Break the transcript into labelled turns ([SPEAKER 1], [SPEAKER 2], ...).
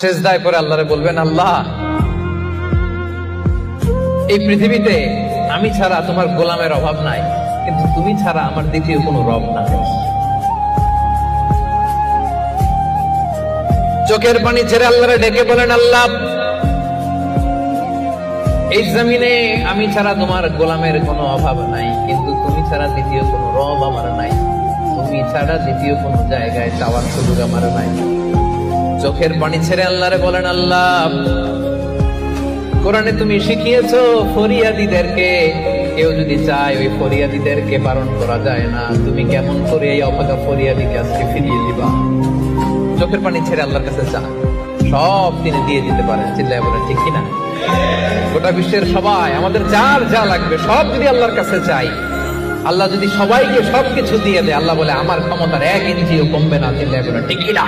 [SPEAKER 1] সিজদায় পড়ে আল্লাহরে বলবেন, আল্লাহ এই পৃথিবীতে আমি ছাড়া তোমার গোলামের অভাব নাই, কিন্তু তুমি ছাড়া আমার দ্বিতীয় কোনো রব নাই। চোখের পানি ছেড়ে আল্লাহরে ডেকে বলেন, আল্লাহ এই জমিনে আমি ছাড়া তোমার গোলামের কোনো অভাব নাই, কিন্তু তুমি ছাড়া দ্বিতীয় কোনো রব আমার নাই, তুমি ছাড়া দ্বিতীয় কোনো জায়গায় চাওয়ার সুযোগ আমার নাই। চোখের পানি ছেড়ে আল্লাহরে বলেন, আল্লাহ কোরআনে তুমি শিখিয়েছো ফরিয়াদীদেরকে কেউ যদি চায় ওই ফরিয়াদীদেরকে বারণ করা যায় না, তুমি কেমন করে এই অভাগা ফরিয়াদীকে আজকে ফিরিয়ে দিবা। চোখের পানি ছেড়ে আল্লাহর কাছে চান, সব তিনি দিয়ে দিতে পারেন। চিল্লায় বলেন ঠিক কিনা? গোটা বিশ্বের সবাই আমাদের যার যা লাগবে সব যদি আল্লাহর কাছে চাই, আল্লাহ যদি সবাইকে সবকিছু দিয়ে দেয়, আল্লাহ বলে আমার ক্ষমতার 1 ইঞ্চিও কমবে না। চিল্লায় বলেন ঠিক কিনা?